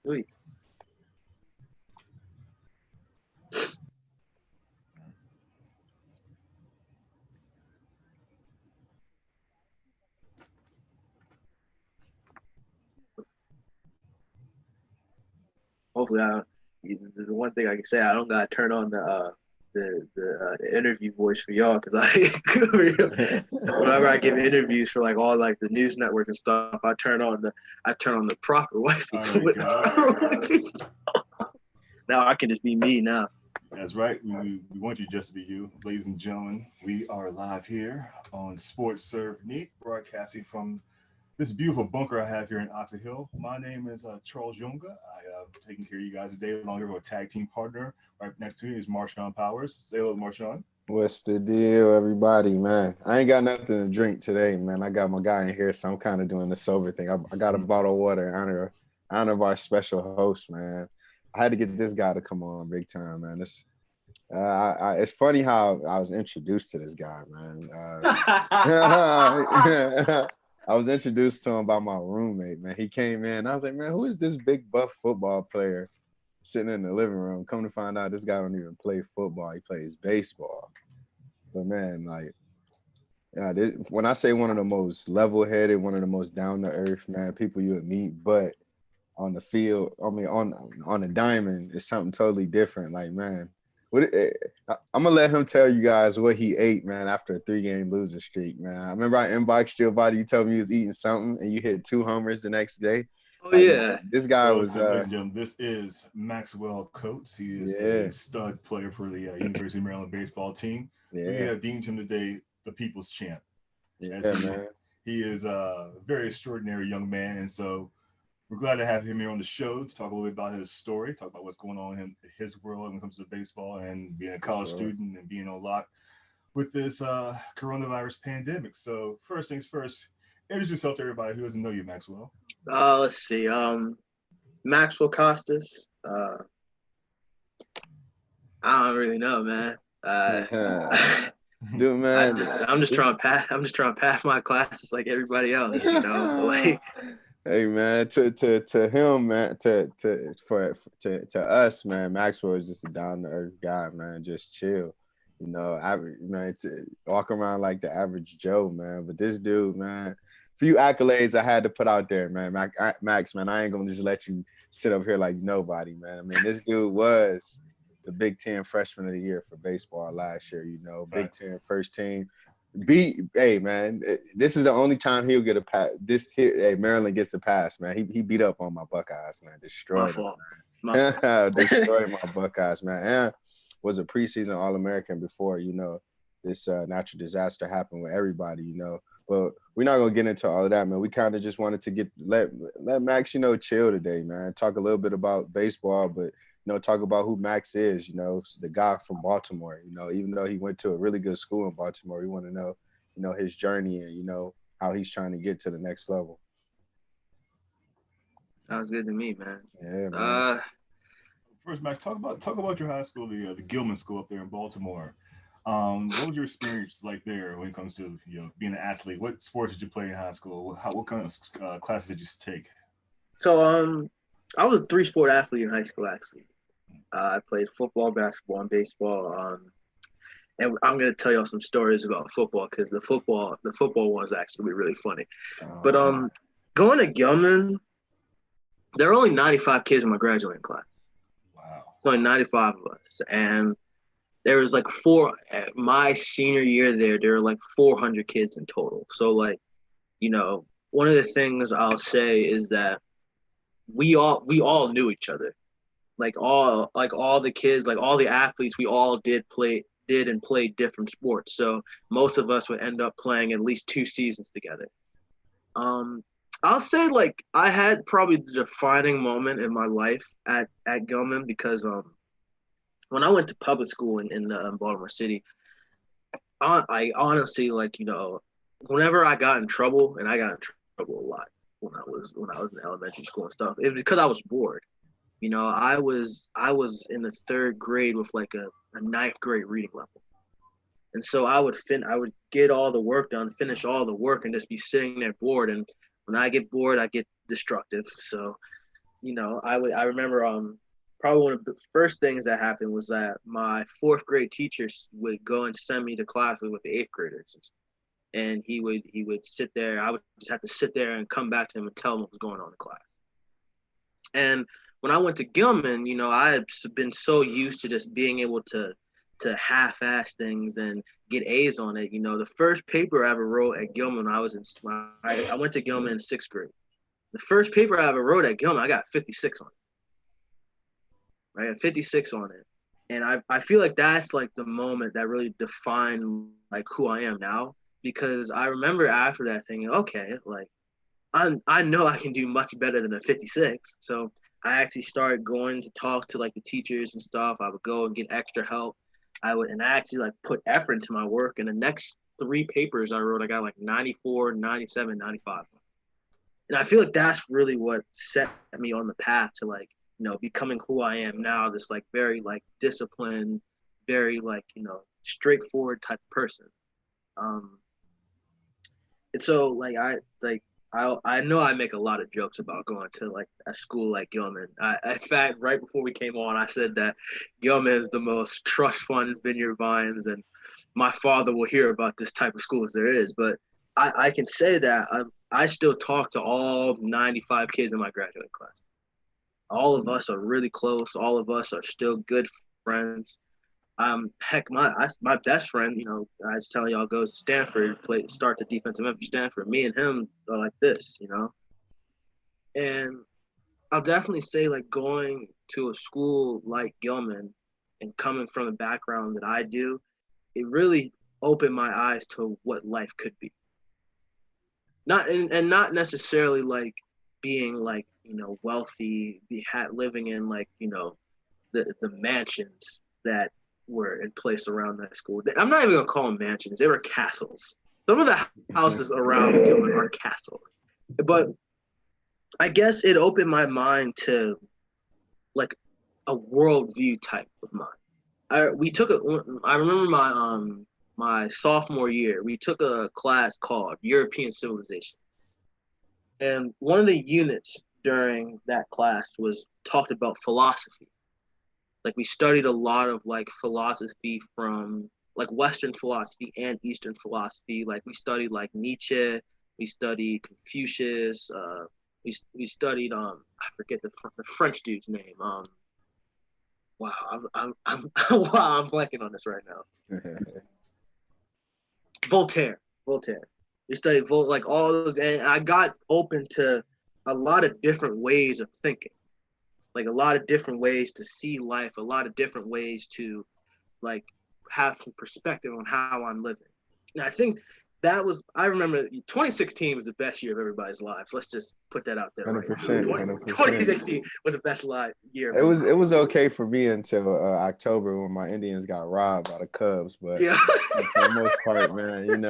Sweet. Hopefully, the one thing I can say, I don't gotta turn on the interview voice for y'all because I whenever I give interviews for like all like the news network and stuff, I turn on the proper wifey. Oh, there you go. Now I can just be me now. That's right. We want you just to be you. Ladies and gentlemen, we are live here on Sports Serve Neat, broadcasting from this beautiful bunker I have here in Oxon Hill. My name is Charles Yunga. I taking care of you guys today along with a tag team partner. Right next to me is Marshawn Powers. Say hello, Marshawn. What's the deal, everybody, man? I ain't got nothing to drink today, man. I got my guy in here, so I'm kind of doing the sober thing. I got a bottle of water in honor of our special host, man. I had to get this guy to come on big time, man. It's funny how I was introduced to this guy, man. I was introduced to him by my roommate, man. He came in. I was like, man, who is this big buff football player sitting in the living room? Come to find out, this guy don't even play football. He plays baseball. But man, like, yeah, when I say one of the most level-headed, one of the most down-to-earth, man, people you would meet, but on the field, I mean, on the diamond, it's something totally different. Like, man, I'm gonna let him tell you guys what he ate, man, after a 3-game losing streak, man. I remember I inboxed you about it. You told me you was eating something, and you hit 2 homers the next day. Oh Like, yeah. this guy So, was, ladies and gentlemen, this is Maxwell Coates. He is yeah, a stud player for the University of Maryland baseball team. We yeah, have deemed him today the people's champ, as yeah, man. he is a very extraordinary young man, and so we're glad to have him here on the show to talk a little bit about his story, talk about what's going on in his world when it comes to baseball and being a For college sure. student and being on lock with this coronavirus pandemic. So first things first, introduce yourself to everybody who doesn't know you, Maxwell. Let's see. Maxwell Costas. I don't really know, man. Dude, man. I'm just trying to pass my classes like everybody else, you know. Like, Hey man, to him, man, to us, man, Maxwell is just a down to earth guy, man. Just chill, average man. To walk around like the average Joe, man. But this dude, man, few accolades I had to put out there, man. Max, man, I ain't gonna just let you sit up here like nobody, man. I mean, this dude was the Big Ten Freshman of the Year for baseball last year. Big Facts. Ten first team. Hey man, this is the only time he'll get a pass. Hey, Maryland gets a pass, man. He beat up on my Buckeyes, man. my Destroyed them, fault. My man. fault. Destroyed my Buckeyes, man. And was a preseason All-American before, this natural disaster happened with everybody, But we're not gonna get into all of that, man. We kind of just wanted to let Max, chill today, man. Talk a little bit about baseball, but talk about who Max is, the guy from Baltimore, even though he went to a really good school in Baltimore, we want to know, his journey and, how he's trying to get to the next level. Sounds good to me, man. Yeah, man. Uh, First, Max, talk about your high school, the Gilman School up there in Baltimore. What was your experience like there when it comes to being an athlete? What sports did you play in high school? What kind of classes did you take? so I was a 3-sport athlete in high school. Actually, I played football, basketball, and baseball. And I'm gonna tell y'all some stories about football because the football ones actually really funny. But Uh, going to Gilman, there were only 95 kids in my graduating class. Wow. It's only 95 of us, and there was like my senior year there were like 400 kids in total. So like, one of the things I'll say is that we all knew each other. Like all the kids, like all the athletes, we all did and played different sports. So most of us would end up playing at least 2 seasons together. Um, I'll say like I had probably the defining moment in my life at Gilman because when I went to public school in Baltimore City, I honestly like whenever I got in trouble, and I got in trouble a lot when I was in elementary school and stuff, it was because I was bored. I was in the third grade with like a ninth grade reading level, and so I would get all the work done, finish all the work, and just be sitting there bored. And when I get bored, I get destructive. So I remember probably one of the first things that happened was that my fourth grade teachers would go and send me to classes with the eighth graders, and he would sit there. I would just have to sit there and come back to him and tell him what was going on in class. And when I went to Gilman, I had been so used to just being able to half-ass things and get A's on it. The first paper I ever wrote at Gilman, I went to Gilman in sixth grade. The first paper I ever wrote at Gilman, I got 56 on it. Right, I got 56 on it, and I feel like that's like the moment that really defined like who I am now, because I remember after that thinking, okay, like I know I can do much better than a 56. So I actually started going to talk to like the teachers and stuff. I would go and get extra help. I actually like put effort into my work. And the next three papers I wrote, I got like 94, 97, 95. And I feel like that's really what set me on the path to like, becoming who I am now, this like very like disciplined, very like, straightforward type of person. And so like I know I make a lot of jokes about going to like a school like Gilman. In fact, right before we came on, I said that Gilman is the most trust fund Vineyard Vines, and my father will hear about this type of school as there is. But I can say that I still talk to all 95 kids in my graduating class. All of us are really close. All of us are still good friends. Heck, my best friend, I was telling y'all, goes to Stanford, starts a defensive end for Stanford. Me and him are like this, And I'll definitely say like going to a school like Gilman and coming from the background that I do, it really opened my eyes to what life could be. Not necessarily like being like, wealthy, living in like, the mansions that were in place around that school. I'm not even gonna call them mansions. They were castles. Some of the houses around Gilman are castles. But I guess it opened my mind to like a worldview type of mind. I remember my sophomore year, we took a class called European Civilization. And one of the units during that class was talked about philosophy. Like we studied a lot of like philosophy from like Western philosophy and Eastern philosophy. Like we studied like Nietzsche, we studied Confucius, we studied I forget the French dude's name. Wow, I'm wow, I'm blanking on this right now. Voltaire. We studied like all those, and I got open to a lot of different ways of thinking, like a lot of different ways to see life, a lot of different ways to like have some perspective on how I'm living. And I think I remember 2016 was the best year of everybody's lives. Let's just put that out there. 100%, right 2016 was the best year. It was okay for me until October when my Indians got robbed by the Cubs. But yeah, for the most part, man,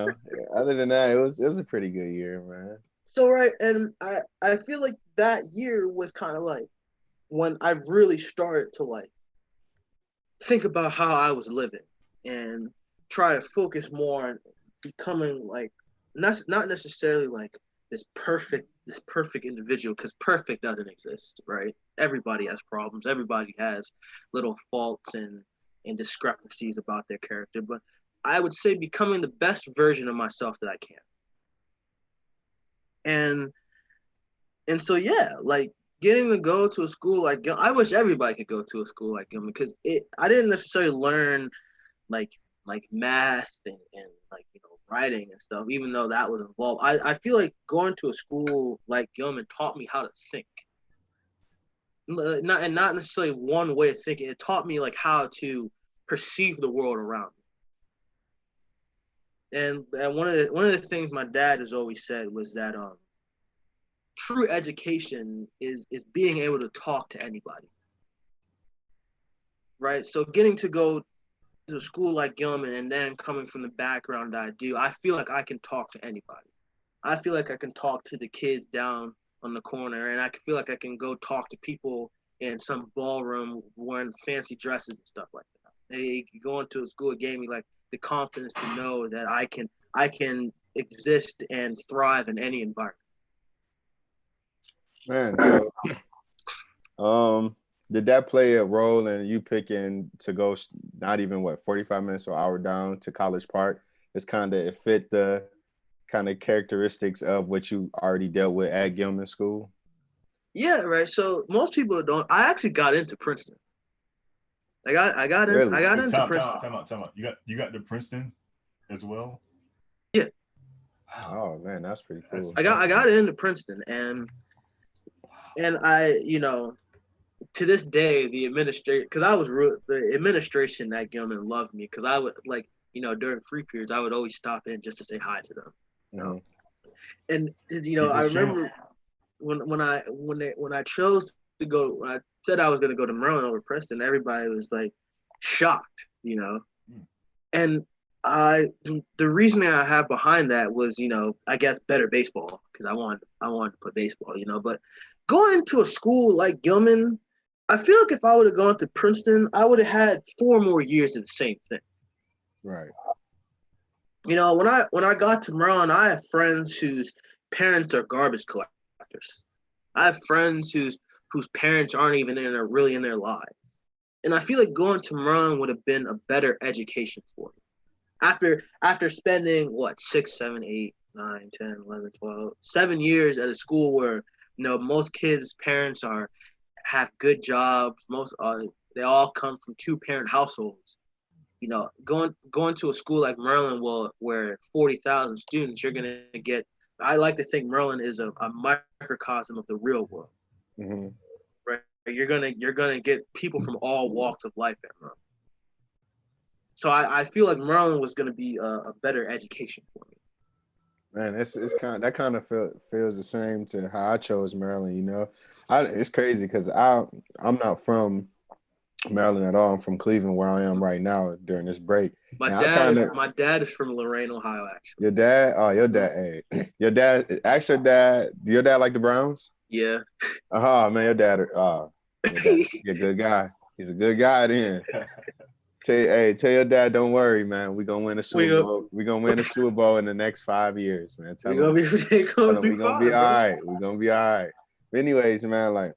other than that, it was a pretty good year, man. So right, and I feel like that year was kind of like when I really started to like think about how I was living and try to focus more on becoming like not necessarily like this perfect individual, because perfect doesn't exist, right? Everybody has problems, everybody has little faults and discrepancies about their character, but I would say becoming the best version of myself that I can. And so yeah, like getting to go to a school like Gilman, I wish everybody could go to a school like Gilman, because I didn't necessarily learn like math and like writing and stuff, even though that was involved. I feel like going to a school like Gilman taught me how to think. Not necessarily one way of thinking. It taught me like how to perceive the world around me. And one of the things my dad has always said was that true education is being able to talk to anybody. Right? So getting to go to a school like Gilman and then coming from the background that I do, I feel like I can talk to anybody. I feel like I can talk to the kids down on the corner, and I feel like I can go talk to people in some ballroom wearing fancy dresses and stuff like that. They going to a school, it gave me like the confidence to know that I can exist and thrive in any environment. Man, so Did that play a role in you picking to go not even 45 minutes or hour down to College Park? It's kind of it fit the kind of characteristics of what you already dealt with at Gilman School. Yeah, right. So most people don't. I actually got into Princeton. I got Really? into Princeton. Time out. You got to Princeton as well? Yeah. Oh man, that's pretty cool. I got into Princeton, and I, to this day, the administration, because the administration at Gilman loved me, because I would during free periods I would always stop in just to say hi to them. And I remember when I chose to go, when I said I was going to go to Maryland over Princeton, everybody was like shocked, and the reasoning I have behind that was, I guess better baseball, because I wanted to play baseball, but going to a school like Gilman, I feel like if I would have gone to Princeton, I would have had 4 more years of the same thing. Right. When I got to Maryland, I have friends whose parents are garbage collectors. I have friends whose parents aren't even really in their lives. And I feel like going to Maryland would have been a better education for me. After spending 6, 7, 8, 9, 10, 11, 12, 7 years at a school where most kids' parents have good jobs, they all come from 2-parent households. Going to a school like Maryland, where 40,000 students, you're gonna get. I like to think Maryland is a microcosm of the real world. Mm-hmm. Right? You're gonna get people from all walks of life at Maryland. So I feel like Maryland was gonna be a better education for me. Man, it's kind of feels the same to how I chose Maryland. It's crazy because I'm not from Maryland at all. I'm from Cleveland, where I am right now during this break. My dad is from Lorain, Ohio, actually. Your dad? Oh, your dad. Hey, your dad. Actually, your dad like the Browns? Yeah. Man, your dad. He's a good guy. He's a good guy then. Tell your dad, don't worry, man. We're gonna win a Super Bowl. We're gonna win a Super Bowl in the next 5 years, man. We're gonna be all right. We're gonna be all right. But anyways, man,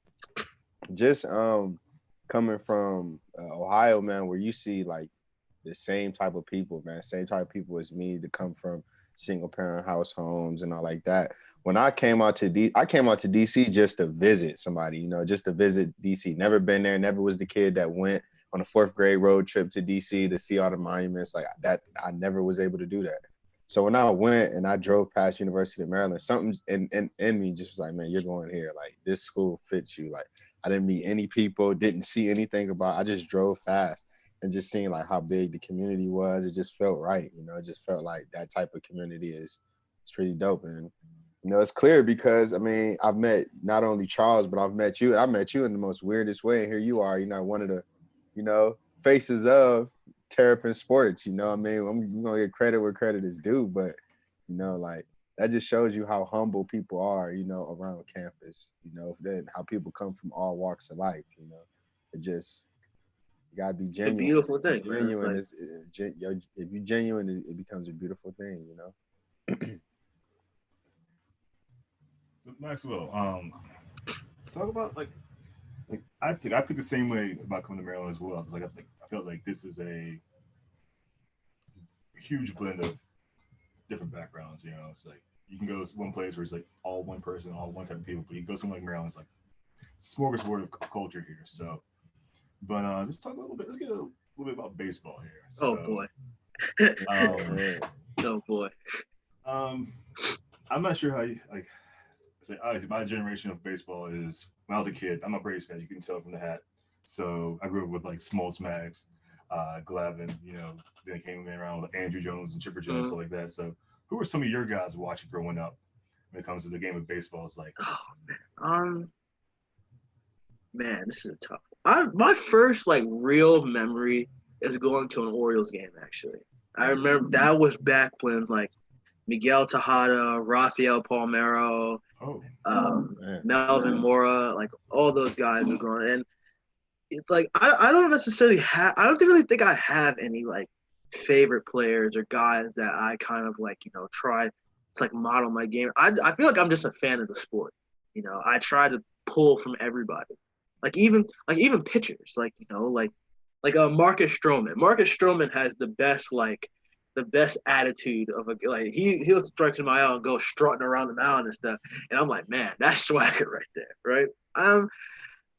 just coming from Ohio, man, where you see the same type of people, man, same type of people as me to come from single parent house homes and all like that. When I came out to DC just to visit somebody, just to visit DC. Never been there. Never was the kid that went on a 4th grade road trip to DC to see all the monuments like that. I never was able to do that. So when I went and I drove past University of Maryland, something in me just was like, man, you're going here. This school fits you. I didn't meet any people, didn't see anything I just drove past and just seeing how big the community was. It just felt right. It just felt like that type of community is pretty dope. And, it's clear because, I've met not only Charles, but I've met you. And I met you in the most weirdest way. And here you are, one of the, faces of Terrapin Sports. I'm going to get credit where credit is due. But, that just shows you how humble people are, around campus, then how people come from all walks of life, It just, you gotta be genuine. It's a beautiful thing. Genuine if you're genuine, it becomes a beautiful thing, So Maxwell, talk about I picked the same way about coming to Maryland as well, because I felt like this is a huge blend of different backgrounds. It's you can go to one place where it's all one person, all one type of people, but you go somewhere like Maryland, it's smorgasbord of culture here. So, but let's talk a little bit. Let's get a little bit about baseball here. Oh boy. Oh boy. I'm not sure how you my generation of baseball is when I was a kid. I'm a Braves fan. You can tell from the hat. So I grew up with Smoltz, Mags, Glavine. Then it came around with Andrew Jones and Chipper Jones, stuff like that. So who were some of your guys watching growing up when it comes to the game of baseball? It's man, this is a tough one. My first real memory is going to an Orioles game. Actually, I remember that was back when Miguel Tejada, Rafael Palmeiro, Melvin Mora, all those guys were growing. And it's I don't necessarily have. I don't really think I have any favorite players or guys that I kind of try to model my game. I feel like I'm just a fan of the sport. I try to pull from everybody. Like even pitchers, like Marcus Stroman. Marcus Stroman has the best attitude of he'll strike to my out and go strutting around the mound and stuff. And I'm like, man, that's swagger right there, right?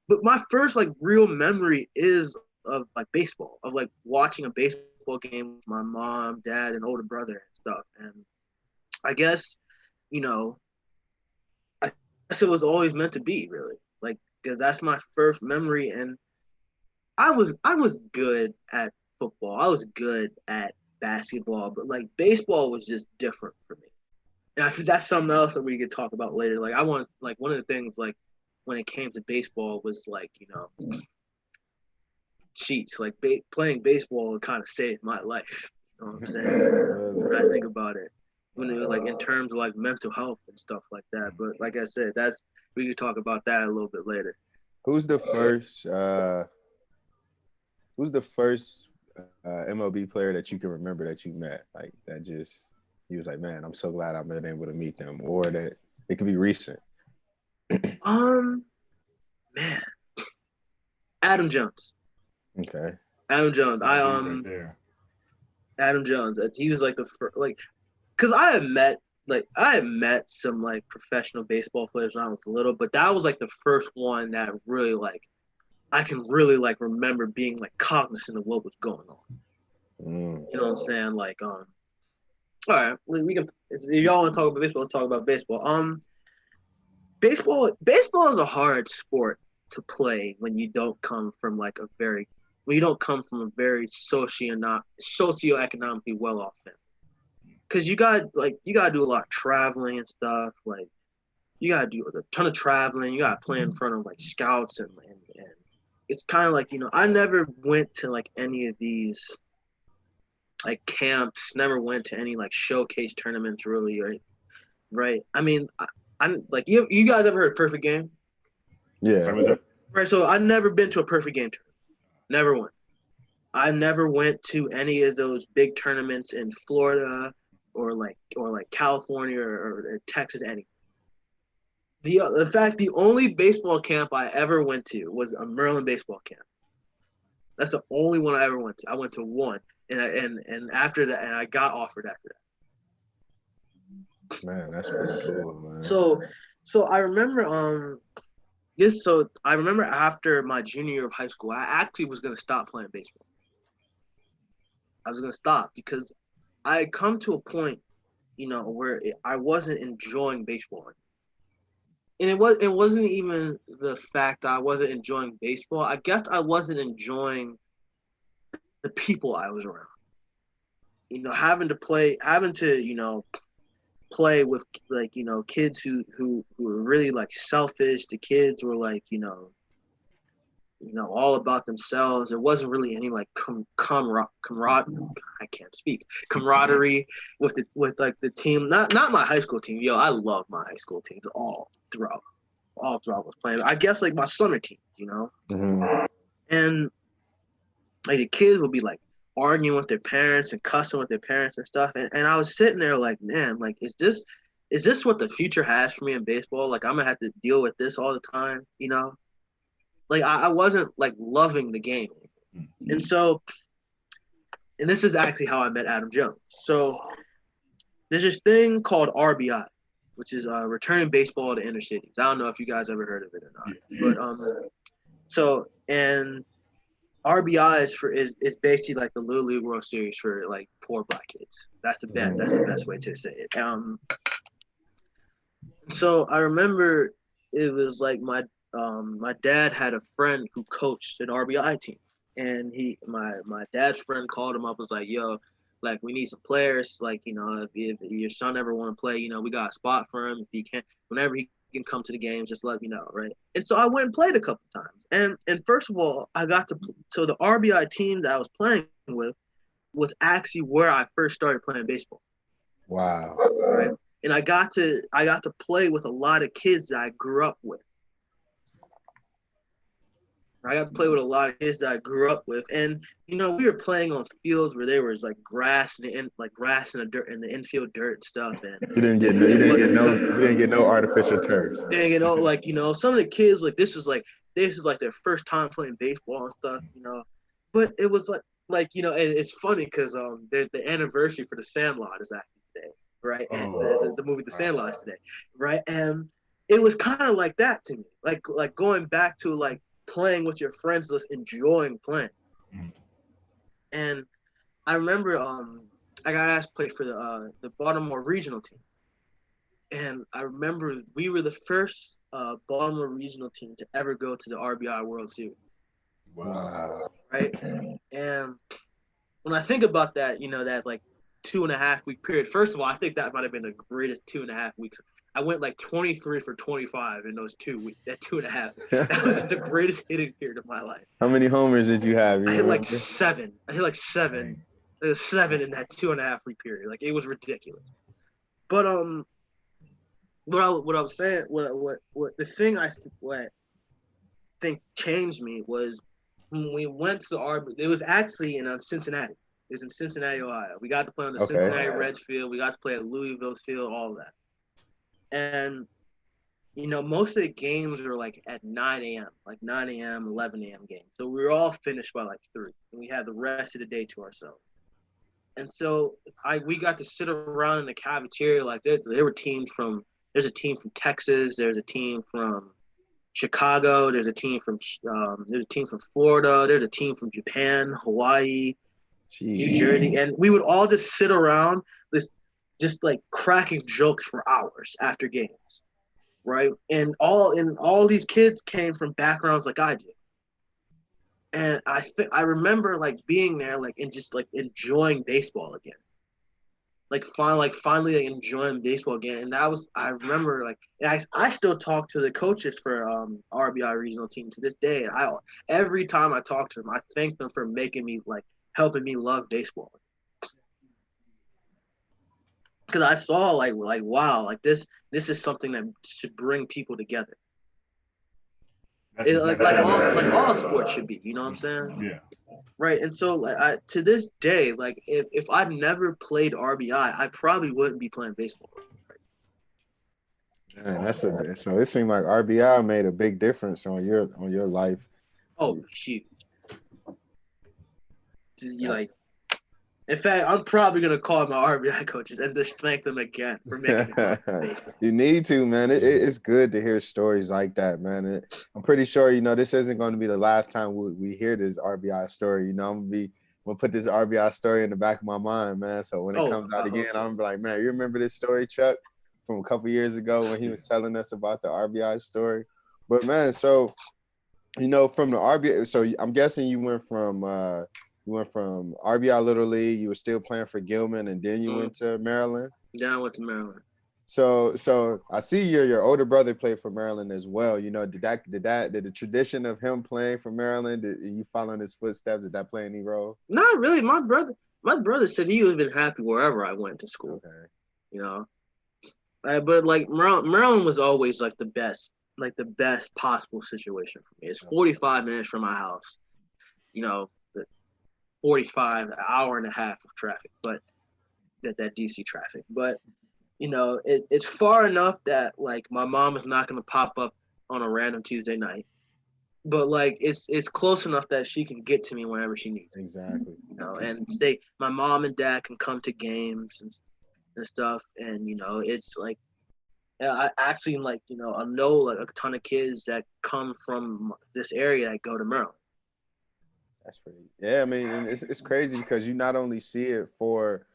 But my first like real memory is of like baseball, of like watching a baseball game with my mom, dad, and older brother and stuff. And I guess, you know, I guess it was always meant to be, really, like, because that's my first memory. And I was good at football. I was good at basketball, but like baseball was just different for me. And I think that's something else that we could talk about later. Like I want like one of the things like when it came to baseball was like, cheats. Like playing baseball kind of saved my life. You know what I'm saying? When I think about it, when it was like in terms of like mental health and stuff like that. But like I said, we could talk about that a little bit later. Who's the first MLB player that you can remember that you met? Like that just he was like, man, I'm so glad I've been able to meet them, or that it could be recent. Man, Adam Jones. Okay. Adam Jones. Adam Jones. He was like the first, like, cause I had met some like professional baseball players when I was little, but that was like the first one that really like I can really like remember being like cognizant of what was going on. You know what I'm saying? Like, all right, we can. If y'all want to talk about baseball, let's talk about baseball. Baseball is a hard sport to play when you don't come from a very socioeconomically well off family. Because you got to do a lot of traveling and stuff. Like you got to do a ton of traveling. You got to play in front of like scouts and it's kind of like, I never went to like any of these like camps, never went to any like showcase tournaments really, right? I mean, I'm like, you guys ever heard Perfect Game? Yeah. Right. So I've never been to a Perfect Game tournament. Never went. I never went to any of those big tournaments in Florida or California or Texas, any. In fact, the only baseball camp I ever went to was a Maryland baseball camp. That's the only one I ever went to. I went to one, and after that, and I got offered after that. Man, that's pretty cool, man. So I remember I remember after my junior year of high school, I actually was gonna stop playing baseball. I was gonna stop because I had come to a point, where I wasn't enjoying baseball anymore. And it wasn't even the fact that I wasn't enjoying baseball. I guess I wasn't enjoying the people I was around. Having to play with like, kids who were really like selfish. The kids were like, all about themselves. There wasn't really any like I can't speak camaraderie with the team. Not my high school team. Yo, I love my high school teams all throughout was playing. I guess like my summer team, Mm-hmm. And like the kids would be like arguing with their parents and cussing with their parents and stuff. And I was sitting there like, man, like is this what the future has for me in baseball? Like I'm gonna have to deal with this all the time, Like I wasn't like loving the game. And this is actually how I met Adam Jones. So there's this thing called RBI, which is returning baseball to inner cities. I don't know if you guys ever heard of it or not. But and RBI is basically like the Little League World Series for like poor black kids. That's the best way to say it. So I remember it was like my dad had a friend who coached an RBI team, and my dad's friend called him up, was like, yo, like we need some players, like, if your son ever want to play, we got a spot for him. If he can, whenever he can come to the games, just let me know, right? And so I went and played a couple times, and first of all, so the RBI team that I was playing with was actually where I first started playing baseball. Wow. Right. And I got to play with a lot of kids that I grew up with. I got to play with a lot of kids that I grew up with, and we were playing on fields where there was like grass and the infield dirt and stuff. And you didn't get no artificial turf. And some of the kids, like this was like this is like their first time playing baseball and stuff, But it was it's funny because there's the anniversary for The Sandlot is actually today, right? And the movie The Sandlot is today, right? And it was kind of like that to me, like going back to like playing with your friends, just enjoying playing. Mm. And I remember I got asked to play for the Baltimore regional team. And I remember we were the first Baltimore regional team to ever go to the RBI World Series. Wow. Right? And when I think about that, that like 2.5 week period, first of all, I think that might have been the greatest 2.5 weeks. I went like 23 for 25 in those 2 weeks, that 2.5. That was the greatest hitting period of my life. How many homers did you have? I hit like 7. There was 7 in that 2.5 week period. Like, it was ridiculous. But what I was saying, what the thing I think changed me was when we went to the RBI. It was actually in Cincinnati. It was in Cincinnati, Ohio. We got to play on the Cincinnati Reds field. We got to play at Louisville's field, all of that. And most of the games were like at 9 a.m., like 9 a.m., 11 a.m. games. So we were all finished by like 3, and we had the rest of the day to ourselves. And so we got to sit around in the cafeteria. Like there were teams from. There's a team from Texas. There's a team from Chicago. There's a team from Florida. There's a team from Japan, Hawaii, New Jersey, and we would all just sit around, just like cracking jokes for hours after games, right? And all these kids came from backgrounds like I did, and I remember like being there, like, and just like enjoying baseball again. Finally enjoying baseball again. And I remember I still talk to the coaches for RBI regional team to this day. And every time I talk to them, I thank them for helping me love baseball. Because I saw wow, like this is something that should bring people together. All sports should be, you know what I'm saying? Yeah. Right, and so to this day, like if I'd never played RBI, I probably wouldn't be playing baseball. Man, so it seemed like RBI made a big difference on your life. Oh, huge! In fact, I'm probably gonna call my RBI coaches and just thank them again for making me play baseball. You need to, man. It's good to hear stories like that, man. I'm pretty sure this isn't going to be the last time we hear this RBI story. I'm gonna put this RBI story in the back of my mind, man. So when it comes out again, I'm like, man, you remember this story, Chuck, from a couple years ago when he was telling us about the RBI story? But man, so from the RBI, so I'm guessing you went from RBI Little League. You were still playing for Gilman, and then you went to Maryland. Yeah, I went to Maryland. So I see your older brother played for Maryland as well. Did the tradition of him playing for Maryland, did you follow in his footsteps? Did that play any role? Not really. My brother said he would have been happy wherever I went to school. Okay. But like Maryland was always like the best possible situation for me. It's 45 minutes from my house. 45, an hour and a half of traffic, but that DC traffic. But it's far enough that like my mom is not going to pop up on a random Tuesday night, but like it's close enough that she can get to me whenever she needs. Exactly. And my mom and dad can come to games and stuff, and it's like I actually I know like a ton of kids that come from this area that go to Maryland. That's pretty. Yeah, I mean, it's crazy because you not only see it for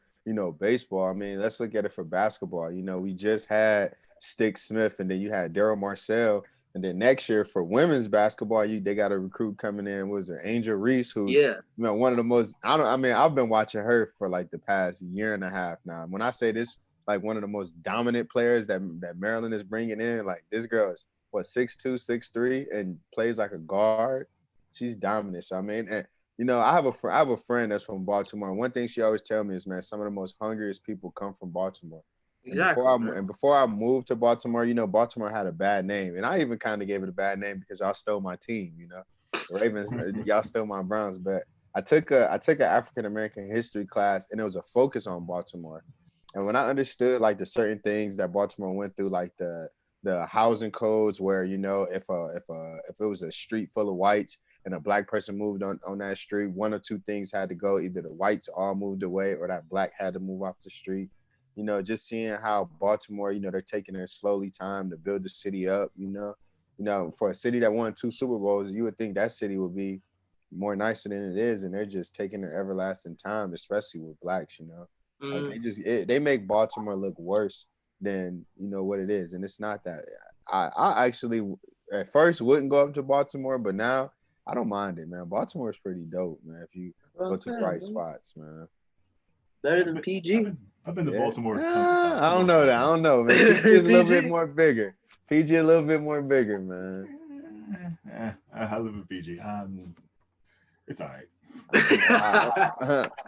baseball. I mean, let's look at it for basketball. We just had Stick Smith, and then you had Daryl Marcel, and then next year for women's basketball, they got a recruit coming in. What was it, Angel Reese? Who's one of the most. I've been watching her for like the past year and a half now. When I say this, like one of the most dominant players that Maryland is bringing in, like this girl is 6'2", 6'3", and plays like a guard. She's dominant. So I mean, and I have a friend that's from Baltimore. One thing she always tells me is, man, some of the most hungriest people come from Baltimore. Exactly. And before I moved to Baltimore, Baltimore had a bad name, and I even kind of gave it a bad name because y'all stole my team. The Ravens, y'all stole my Browns. But I took an African American history class, and it was a focus on Baltimore. And when I understood like the certain things that Baltimore went through, like the the housing codes where, you know, if it was a street full of whites and a black person moved on that street, one or two things had to go. Either the whites all moved away or that black had to move off the street. You know, just seeing how Baltimore, you know, they're taking their slowly time to build the city up, you know. You know, for a city that won 2 Super Bowls, you would think that city would be more nicer than it is, and they're just taking their everlasting time, especially with blacks, you know. Like they make Baltimore look worse than, you know, what it is. And it's not that. I actually at first wouldn't go up to Baltimore, but now I don't mind it, man. Baltimore is pretty dope, man, if you go to the right spots, man. Better than PG. I've been to Baltimore. I don't know that. I don't know, man. PG is a little bit more bigger. PG a little bit more bigger, man. I live in PG. It's all right.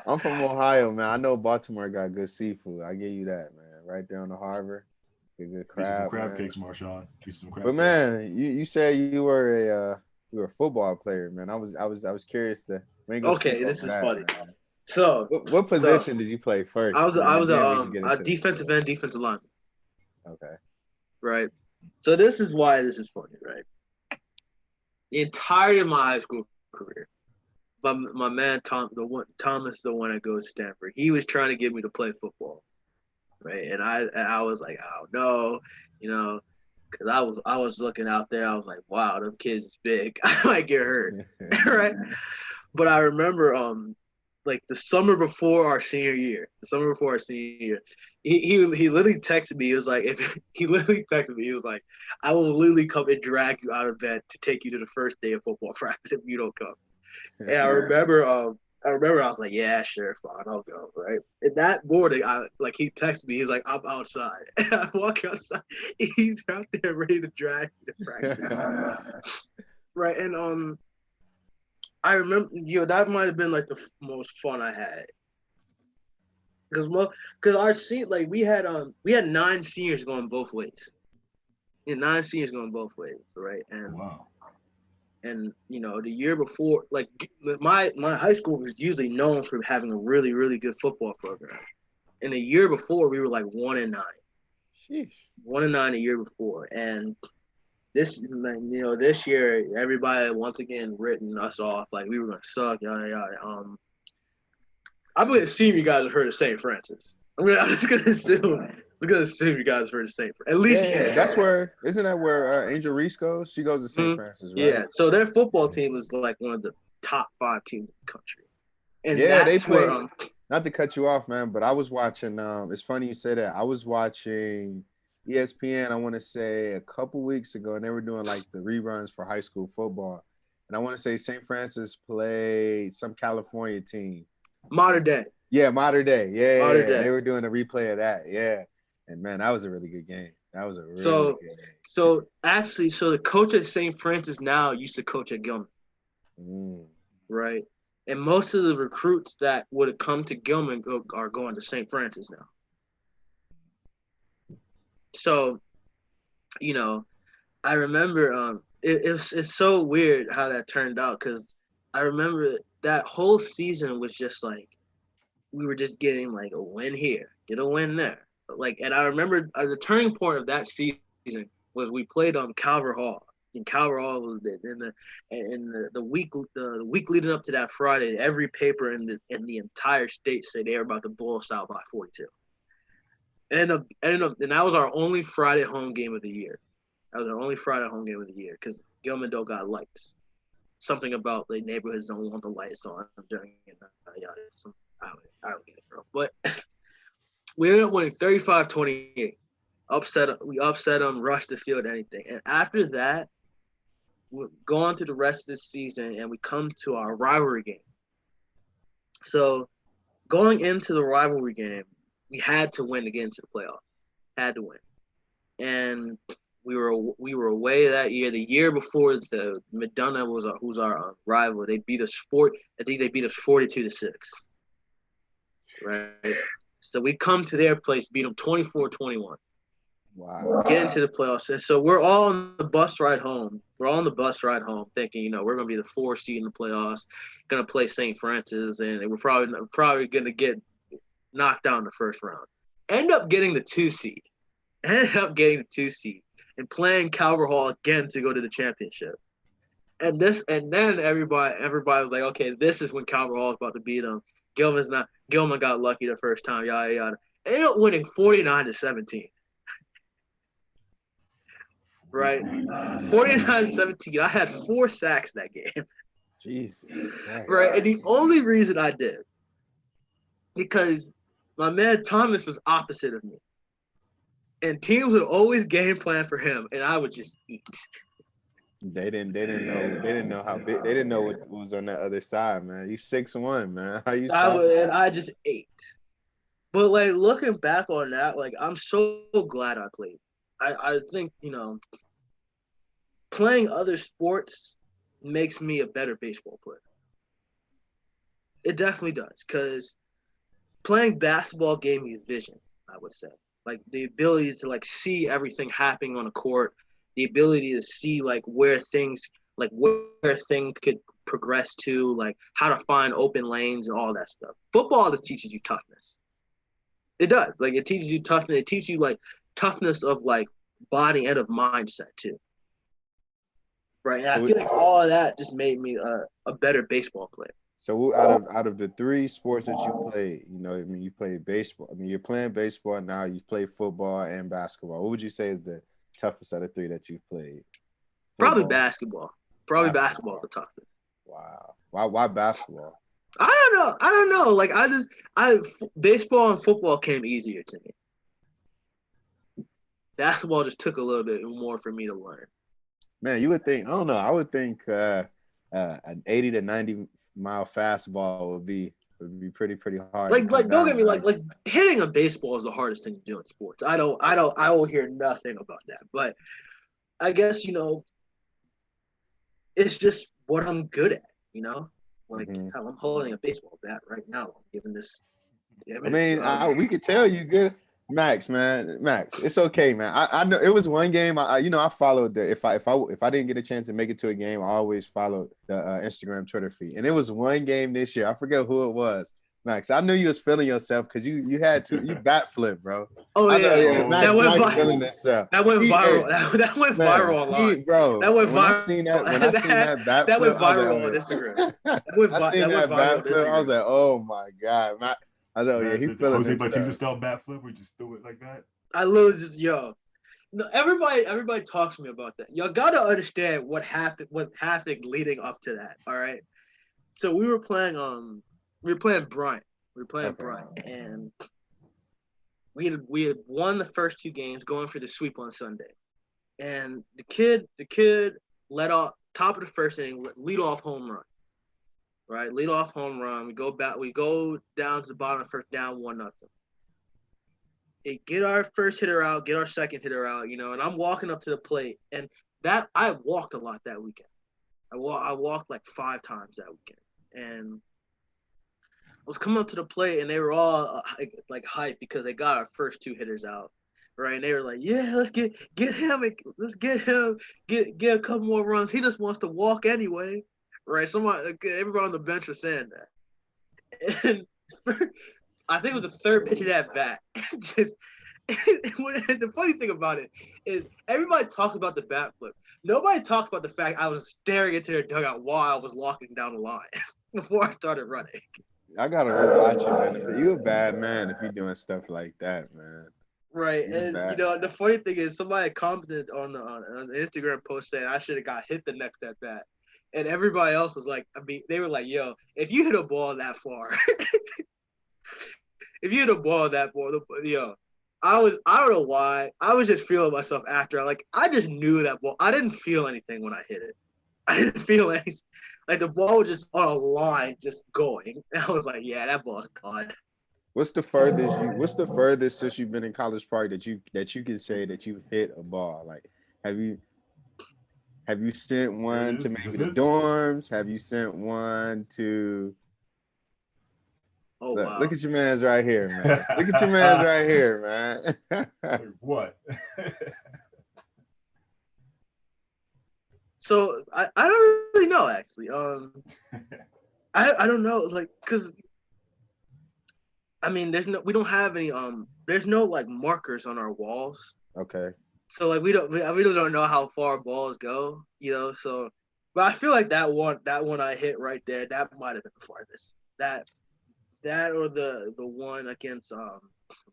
I'm from Ohio, man. I know Baltimore got good seafood. I give you that, man. Right there on the harbor, good crab. Some crab cakes, Marshawn. But man, you said you were a football player, man. I was curious to. Okay, this is funny. Man. So, what position did you play first? I was a defensive end, defensive lineman. Okay. Right. So this is why this is funny, right? The entirety of my high school career, my man Thomas, the one that goes to Stanford, he was trying to get me to play football, right? And I was like, I don't know, you know, because I was looking out there, I was like, wow, them kids is big, I might get hurt, right? But I remember like the summer before our senior year, he literally texted me. He was like, he was like, I will literally come and drag you out of bed to take you to the first day of football practice if you don't come. And I remember I was like, yeah, sure, fine, I'll go, right? And that morning, he texted me. He's like, I'm outside. And I walk outside. He's out there ready to drag me to practice, right? And I remember, that might have been like the most fun I had, because our seat, like we had 9 seniors going both ways, right? And wow. And you know, the year before, like my high school was usually known for having a really, really good football program, and the year before we were like 1-9. Sheesh. 1-9 the year before, and this year, everybody once again written us off like we were gonna suck, yada yada. I'm gonna assume you guys have heard of St. Francis. I'm just gonna assume you guys have heard of St. Francis. At least that's where, isn't that where Angel Reese goes? She goes to St. Francis, right? Yeah. So their football team is like one of the top 5 teams in the country. And they play. Not to cut you off, man, but I was watching. It's funny you say that. I was watching ESPN, I want to say a couple weeks ago, and they were doing like the reruns for high school football. And I want to say St. Francis played some California team. Mater Dei. Yeah, Mater Dei. Yeah. They were doing a replay of that. Yeah. And man, that was a really good game. That was a really good game. So actually, the coach at St. Francis now used to coach at Gilman. Right? And most of the recruits that would have come to Gilman are going to St. Francis now. So, you know, I remember it's so weird how that turned out, because I remember that whole season was just like we were just getting like a win here, get a win there. Like, and I remember the turning point of that season was we played on Calvert Hall. And Calvert Hall was the week leading up to that Friday, every paper in the entire state said they were about to blow us out by 42. And that was our only Friday home game of the year. Because Gilman don't got lights. Something about the neighborhoods don't want the lights on during it. I don't get it, bro. But we ended up winning 35-28. We upset them, rushed the field, anything. And after that, we go on to the rest of the season, and we come to our rivalry game. So going into the rivalry game, we had to win to get into the playoffs. Had to win. And we were away that year. The year before, the McDonough who's our rival. They beat us 42-6. Right. So we come to their place, beat them 24-21. Wow. Get into the playoffs. And so we're all on the bus ride home. Thinking, you know, we're going to be the 4 seed in the playoffs, going to play St. Francis, and we're probably going to get knocked out in the first round. End up getting the 2 seed. and playing Calvert Hall again to go to the championship. And then everybody was like, okay, this is when Calvert Hall is about to beat them. Gilman got lucky the first time, yada yada. They ended up winning 49-17. Right? 49-17. I had 4 sacks that game. Jesus. Right. And the only reason I did, because my man Thomas was opposite of me. And teams would always game plan for him, and I would just eat. They didn't know how big. They didn't know what was on the other side, man. You 6'1", man. How you stop? And I just ate. But like looking back on that, like I'm so glad I played. I think, playing other sports makes me a better baseball player. It definitely does, because playing basketball gave me vision, I would say. Like the ability to like see everything happening on the court, the ability to see like where things could progress to, like how to find open lanes and all that stuff. Football just teaches you toughness. It does. Like it teaches you toughness. It teaches you like toughness of like body and of mindset too. Right. And I feel like all of that just made me a better baseball player. So out of the 3 sports that you played, you played baseball. I mean, you're playing baseball now. You play football and basketball. What would you say is the toughest out of 3 that you've played? Probably basketball. Basketball is the toughest. Wow. Why basketball? I don't know. Like baseball and football came easier to me. Basketball just took a little bit more for me to learn. Man, you would think. I don't know. I would think an 80 to 90 mile fastball would be pretty hard. Like don't get me like hitting a baseball is the hardest thing to do in sports. I will hear nothing about that. But I guess, it's just what I'm good at, Like hell, I'm holding a baseball bat right now. I'm giving this. I mean, we could tell you good. Max, it's okay, man. I know it was one game. I followed the if I didn't get a chance to make it to a game, I always followed the Instagram, Twitter feed. And it was one game this year. I forget who it was. Max, I knew you was feeling yourself because you bat flip, bro. Oh yeah. Max, that went feeling himself. That went viral. That went viral online, bro. That went viral. When I seen that bat flip, that went viral on Instagram. I seen that bat flip. I was like, oh my god, Max. I was like, yeah, he feeling Jose Bautista style bat flip. We just threw it like that. I literally just No, everybody talks to me about that. Y'all gotta understand what happened leading up to that. All right. So we were playing Bryant. Bryant, and we had won the first 2 games, going for the sweep on Sunday. And the kid led off top of the first inning, lead off home run. Right, lead off home run. We go down to the bottom of the first, down 1-0. Get our first hitter out, get our second hitter out, and I'm walking up to the plate, and that I walked a lot that weekend. I walked like 5 times that weekend, and I was coming up to the plate, and they were all like hyped because they got our first 2 hitters out, right? And they were like, "Yeah, let's get him, let's get him, get a couple more runs. He just wants to walk anyway." Right, everybody on the bench was saying that, and I think it was the 3rd pitch of that bat. The funny thing about it is everybody talks about the bat flip. Nobody talks about the fact I was staring into their dugout while I was locking down the line before I started running. I gotta watch you, man. You a bad man if you're doing stuff like that, man. Right, and the funny thing is somebody commented on the Instagram post saying I should have got hit the next at bat. And everybody else was like, they were like, yo, if you hit a ball that far, yo, I don't know why. I was just feeling myself after. I just knew that ball. I didn't feel anything when I hit it. I didn't feel anything. Like the ball was just on a line, just going. And I was like, yeah, that ball's gone. What's the furthest since you've been in College Park that you can say that you hit a ball? Like, have you sent one to maybe the dorms? Have you sent one to? Oh, wow. Look at your man's right here, man. Look at your man's right here, man. Like what? So I don't really know, actually. I don't know, like, cause I mean, we don't have any there's no like markers on our walls. Okay. So like I really don't know how far balls go, you know. So, but I feel like that one I hit right there, that might have been the farthest. That or the one against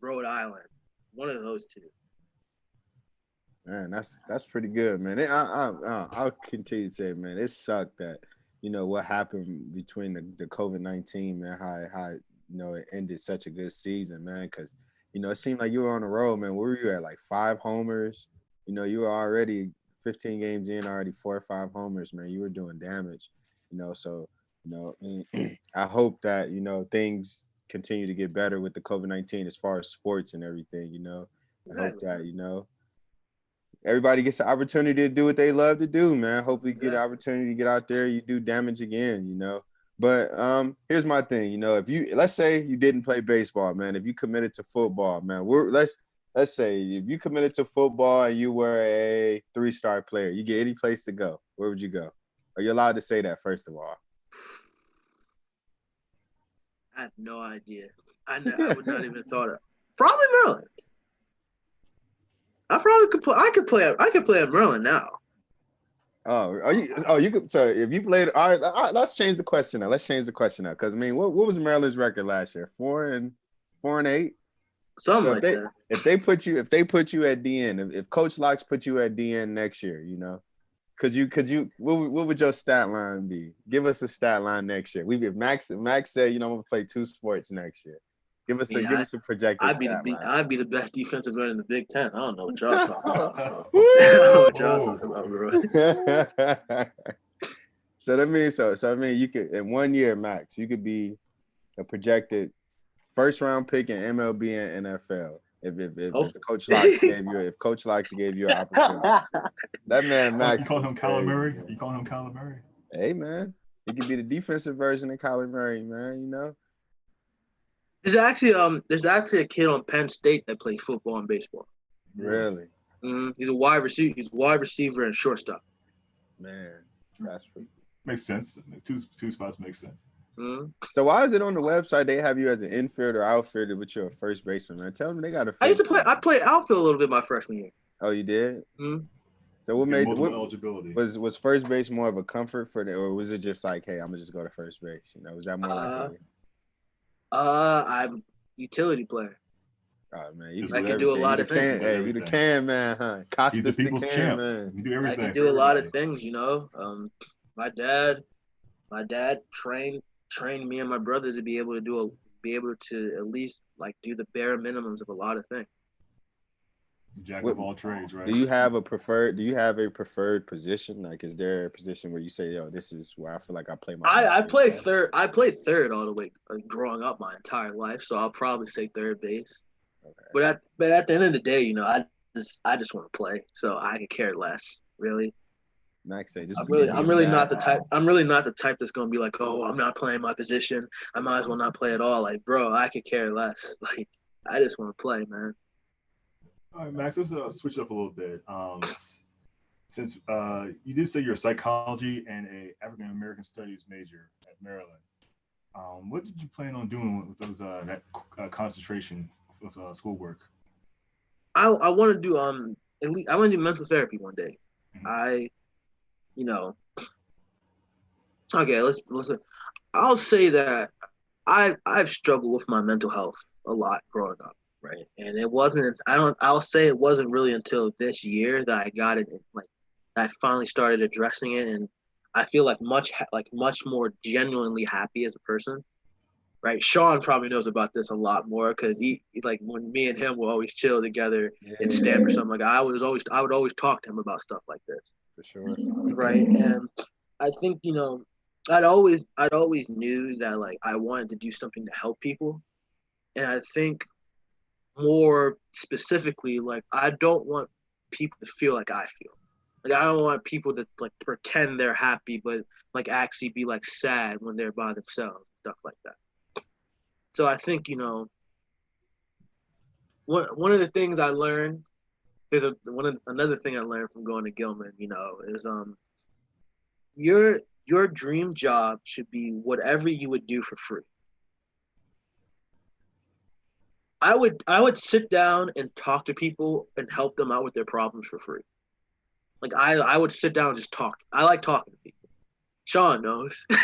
Rhode Island, one of those two. Man, that's pretty good, man. I'll continue to say, man, it sucked that what happened between the COVID-19, man. How it ended such a good season, man. Because it seemed like you were on the road, man. Where were you at? Like 5 homers. You were already 15 games in, already 4 or 5 homers, man. You were doing damage. So I hope that things continue to get better with the COVID-19 as far as sports and everything. I hope Exactly. that everybody gets the opportunity to do what they love to do, man. Hopefully you get the Exactly. opportunity to get out there, you do damage again. But here's my thing, if let's say you didn't play baseball, man, if you committed to football, man, let's say if you committed to football and you were a 3-star player, you get any place to go, where would you go? Are you allowed to say that, first of all? I have no idea. I would not even thought of. Probably Maryland. I probably could play. I could play at Maryland now. You could. So if you played, all right, let's change the question now. Because I mean, what was Maryland's record last year? 4-8. Something So like that. if they put you at DN, if Coach Locks put you at DN next year, could you what would your stat line be? Give us a stat line next year. If Max said, I'm gonna play 2 sports next year. Give us a projected stat line. I'd be the best defensive end in the Big Ten. I don't know what y'all talking about. Woo! I don't know what y'all talking about, bro. So I mean you could, in 1 year, Max, you could be a projected first round pick in MLB and NFL. If Coach Locks gave you an opportunity. That man Max. You call him Kyler Murray? You call him Kyler Murray? Hey man, he could be the defensive version of Kyler Murray, man. There's actually a kid on Penn State that plays football and baseball. Really? He's a wide receiver. He's a wide receiver and shortstop. Man, that's pretty. Makes sense. Two spots make sense. Mm-hmm. So why is it on the website they have you as an infielder or outfielder, but you're a first baseman, man? Tell them they got a. I played outfield a little bit my freshman year. Oh, you did? Mm-hmm. So what made eligibility? Was first base more of a comfort for the, or was it just like, hey, I'm gonna just go to first base? Was that more like? I'm utility player. Oh man, I can do a lot of things. Hey, you the can man, huh? He's the people's champ. Man. You do everything. I can do a lot of things, My dad trained me and my brother to be able to at least like do the bare minimums of a lot of things. Jack of all trades, right? Do you have a preferred position? Like, is there a position where you say, yo, this is where I feel like I play my I played third. I played third all the way growing up my entire life, so I'll probably say third base. Okay. But at the end of the day, I just want to play, so I could care less, really. Max say, I'm really not the type. I'm really not the type that's gonna be like, oh, I'm not playing my position. I might as well not play at all. Like, bro, I could care less. Like, I just want to play, man. All right, Max, let's switch up a little bit. Since you did say you're a psychology and a African American studies major at Maryland, what did you plan on doing with those that concentration of schoolwork? I want to do at least I want to do mental therapy one day. Mm-hmm. Okay, let's. I'll say that I've struggled with my mental health a lot growing up. Right. And I'll say it wasn't really until this year that I got it, like, I finally started addressing it. And I feel like much more genuinely happy as a person. Right. Sean probably knows about this a lot more because he like when me and him will always chill together and stand or something like that. I would always talk to him about stuff like this. For sure. Right. And I think, I'd always knew that like I wanted to do something to help people. And I think more specifically, like, I don't want people to feel like I feel. Like, I don't want people to like pretend they're happy, but like actually be like sad when they're by themselves, stuff like that. So I think, one of the things I learned, another thing I learned from going to Gilman, is your dream job should be whatever you would do for free. I would sit down and talk to people and help them out with their problems for free. Like I would sit down and just talk. I like talking to people. Sean knows. Sean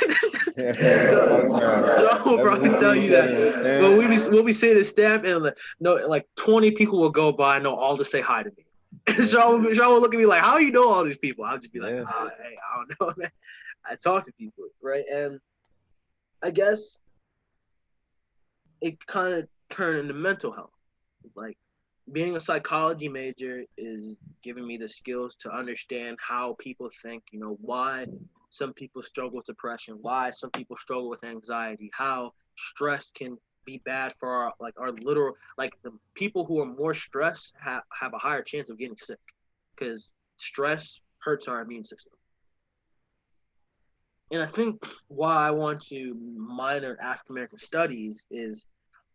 will Whenever we probably tell see you each other that. in the Well, stand, we say the stamp and like 20 people will go by and know all to say hi to me. And Sean will look at me like, how you know all these people? I'll just be like, yeah, hey, I don't know, man. I talk to people, right? And I guess it kind of turned into mental health. Like being a psychology major is giving me the skills to understand how people think, why some people struggle with depression, why some people struggle with anxiety, how stress can be bad for our literal, like the people who are more stressed have a higher chance of getting sick because stress hurts our immune system. And I think why I want to minor in African American studies is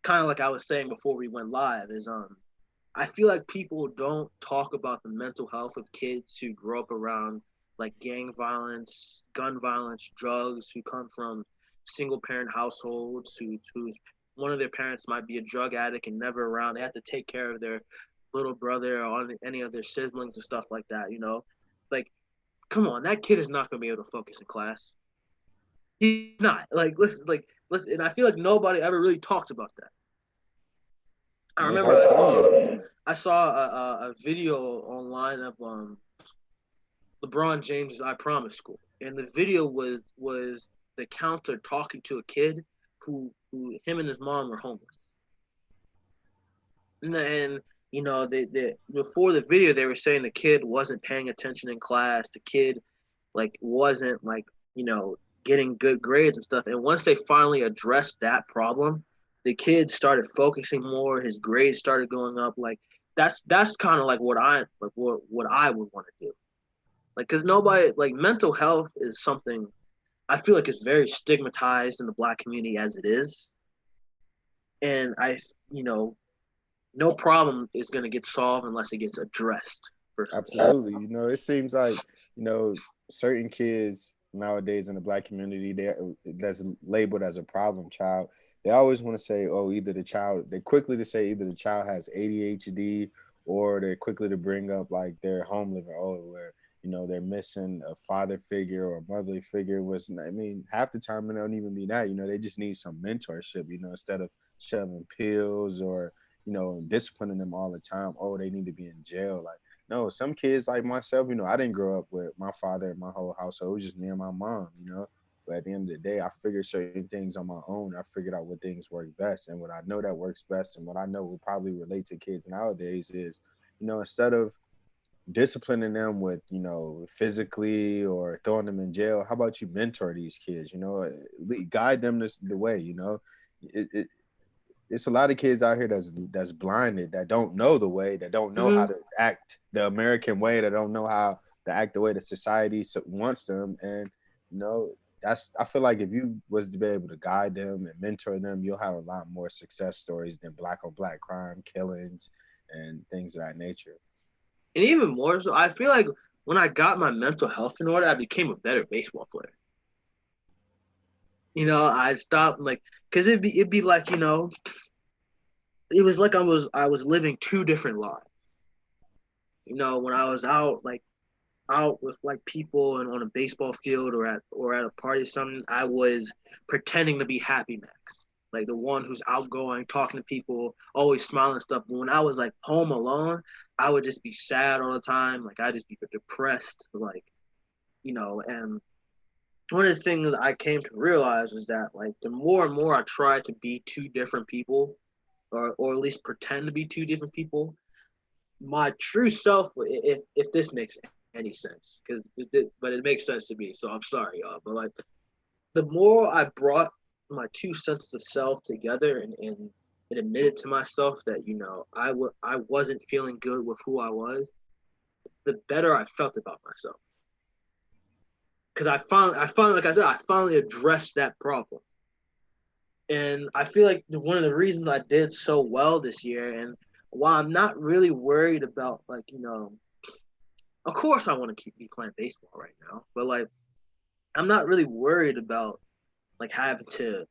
kind of like I was saying before we went live is I feel like people don't talk about the mental health of kids who grow up around like gang violence, gun violence, drugs, who come from single parent households, who's one of their parents might be a drug addict and never around. They have to take care of their little brother or any of their siblings and stuff like that. Like, come on, that kid is not gonna be able to focus in class. He's not. Listen, and I feel like nobody ever really talks about that. I yeah, remember how come? I saw a video online of LeBron James's "I Promise" school, and the video was the counselor talking to a kid who him and his mom were homeless, and then they before the video they were saying the kid wasn't paying attention in class, the kid like wasn't like getting good grades and stuff, and once they finally addressed that problem, the kid started focusing more, his grades started going up, like that's kind of like what I would want to do. Like, because nobody, like, mental health is something I feel like is very stigmatized in the Black community as it is. And you know, no problem is going to get solved unless it gets addressed, first of all. Absolutely. It seems like, certain kids nowadays in the Black community, that's labeled as a problem child. They always want to say, oh, they're quickly to say either the child has ADHD, or they're quickly to bring up like their home living, where, they're missing a father figure or a motherly figure. Half the time it don't even be that, they just need some mentorship, instead of shoving pills or, disciplining them all the time. Oh, they need to be in jail. Like, no, some kids like myself, I didn't grow up with my father and my whole household. It was just me and my mom. But at the end of the day, I figured certain things on my own. I figured out what things work best. And what I know that works best and what I know will probably relate to kids nowadays is, instead of disciplining them with, physically or throwing them in jail, how about you mentor these kids, guide them the way, it, it's a lot of kids out here that's blinded, that don't know the way, that don't know how Mm-hmm. to act the American way, that don't know how to act the way that society wants them. And I feel like if you was to be able to guide them and mentor them, you'll have a lot more success stories than black on black crime, killings, and things of that nature. And even more so, I feel like when I got my mental health in order, I became a better baseball player. I stopped like, cause it'd be like, it was like I was living two different lives. When I was out with like people and on a baseball field or at a party or something, I was pretending to be Happy Max, like the one who's outgoing, talking to people, always smiling and stuff. But when I was like home alone, I would just be sad all the time. Like I'd just be depressed, like and one of the things that I came to realize is that like the more and more I try to be two different people, or at least pretend to be two different people, my true self, if this makes any sense, but it makes sense to me, so I'm sorry, y'all, but like the more I brought my two senses of self together and admitted to myself that I wasn't feeling good with who I was, the better I felt about myself, because I finally, like I said, I finally addressed that problem. And I feel like one of the reasons I did so well this year, and while I'm not really worried about, like, of course I want to be playing baseball right now, but like I'm not really worried about like having to